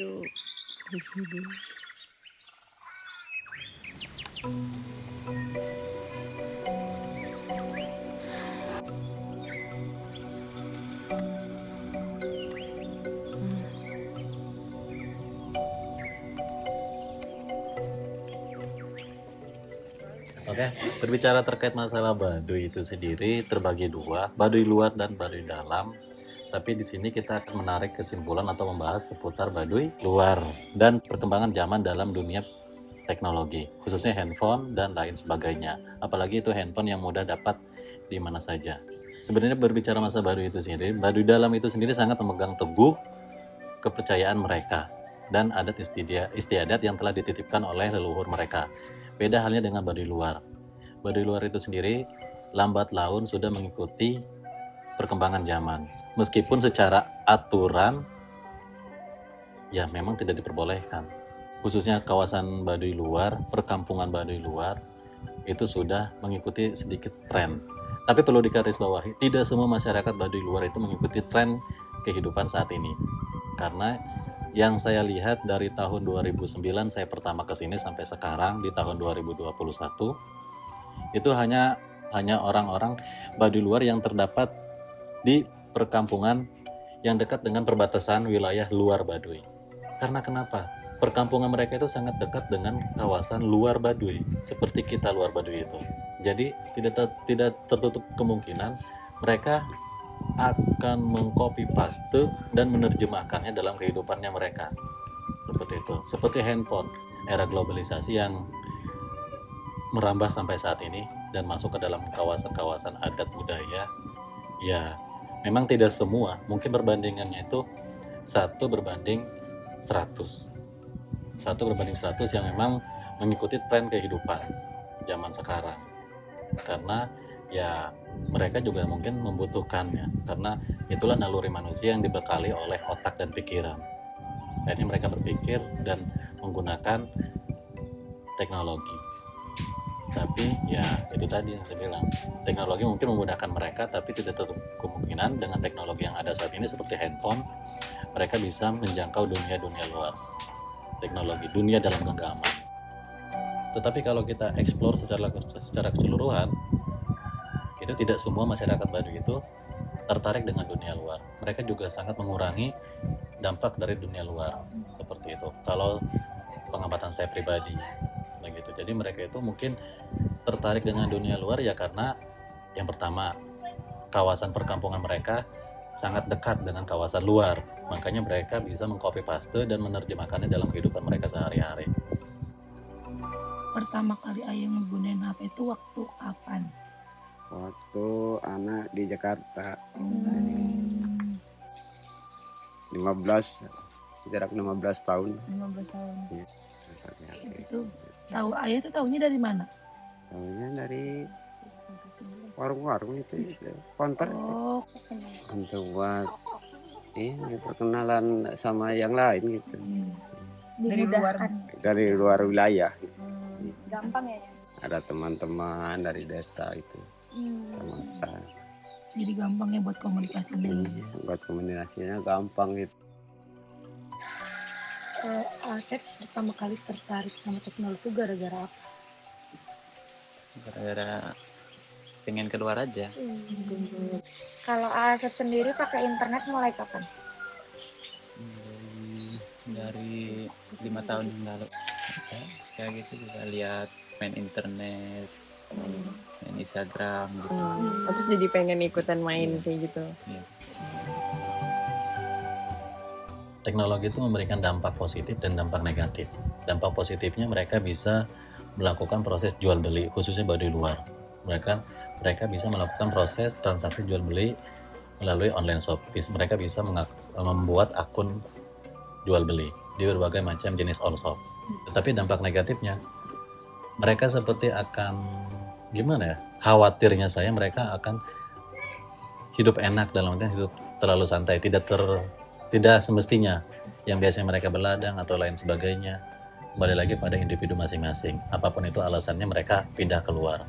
Aduh, di sini. Oke, berbicara terkait masalah Baduy itu sendiri terbagi dua, Baduy luar dan Baduy dalam. Tapi di sini kita akan menarik kesimpulan atau membahas seputar Baduy luar dan perkembangan zaman dalam dunia teknologi, khususnya handphone dan lain sebagainya. Apalagi itu handphone yang mudah dapat di mana saja. Sebenarnya berbicara masa Baduy itu sendiri, Baduy dalam itu sendiri sangat memegang teguh kepercayaan mereka dan adat istiadat yang telah dititipkan oleh leluhur mereka. Beda halnya dengan Baduy luar. Baduy luar itu sendiri lambat laun sudah mengikuti perkembangan zaman. Meskipun secara aturan ya memang tidak diperbolehkan. Khususnya kawasan Baduy luar, perkampungan Baduy luar itu sudah mengikuti sedikit tren. Tapi perlu digarisbawahi, tidak semua masyarakat Baduy luar itu mengikuti tren kehidupan saat ini. Karena yang saya lihat dari tahun 2009 saya pertama ke sini sampai sekarang di tahun 2021 itu hanya orang-orang Baduy luar yang terdapat di perkampungan yang dekat dengan perbatasan wilayah luar Baduy. Karena kenapa? Perkampungan mereka itu sangat dekat dengan kawasan luar Baduy, seperti kita luar Baduy itu. Jadi tidak tertutup kemungkinan mereka akan mengcopy paste dan menerjemahkannya dalam kehidupannya mereka. Seperti itu. Seperti handphone, era globalisasi yang merambah sampai saat ini dan masuk ke dalam kawasan-kawasan adat budaya. Ya, memang tidak semua, mungkin perbandingannya itu 1 berbanding 100. 1 berbanding 100 yang memang mengikuti tren kehidupan zaman sekarang. Karena ya mereka juga mungkin membutuhkannya, karena itulah naluri manusia yang dibekali oleh otak dan pikiran. Akhirnya mereka berpikir dan menggunakan teknologi. Tapi ya itu tadi yang saya bilang, teknologi mungkin memudahkan mereka, tapi tidak tertutup kemungkinan dengan teknologi yang ada saat ini seperti handphone mereka bisa menjangkau dunia-dunia luar, teknologi dunia dalam genggaman. Tetapi kalau kita explore secara keseluruhan, itu tidak semua masyarakat Baduy itu tertarik dengan dunia luar. Mereka juga sangat mengurangi dampak dari dunia luar, seperti itu. Kalau pengamatan saya pribadi begitu. Jadi mereka itu mungkin tertarik dengan dunia luar ya karena yang pertama, kawasan perkampungan mereka sangat dekat dengan kawasan luar. Makanya mereka bisa mengcopy paste dan menerjemahkannya dalam kehidupan mereka sehari-hari. Pertama kali ayah menggunakan HP itu waktu kapan? Waktu anak di Jakarta jarak 15 tahun. 15 tahun. Ya, Itu tahu ayah itu tahunya dari mana? tahunya dari warung-warung itu, konter. Oh, Untuk buat ini perkenalan sama yang lain gitu. dari luar. Dari luar wilayah gitu. Gampang ya? Ada teman-teman dari desa itu. Sama kita. Jadi gampang ya buat komunikasinya. Buat komunikasinya gampang gitu. Asep pertama kali tertarik sama teknologi itu gara-gara apa? Gara-gara pengen keluar aja. Kalau Asep sendiri pakai internet mulai kapan? Dari 5 tahun yang lalu kayak gitu juga lihat main internet, main Instagram gitu. Terus jadi pengen ikutan main kayak gitu. Ya. Teknologi itu memberikan dampak positif dan dampak negatif. Dampak positifnya mereka bisa melakukan proses jual beli, khususnya Baduy luar. Mereka bisa melakukan proses transaksi jual beli melalui online shop. Mereka bisa membuat akun jual beli di berbagai macam jenis all shop. Tetapi dampak negatifnya, mereka seperti akan gimana ya? Khawatirnya saya mereka akan hidup enak, dalam artian hidup terlalu santai, tidak semestinya yang biasanya mereka berladang atau lain sebagainya. Kembali lagi pada individu masing-masing. Apapun itu alasannya mereka pindah keluar.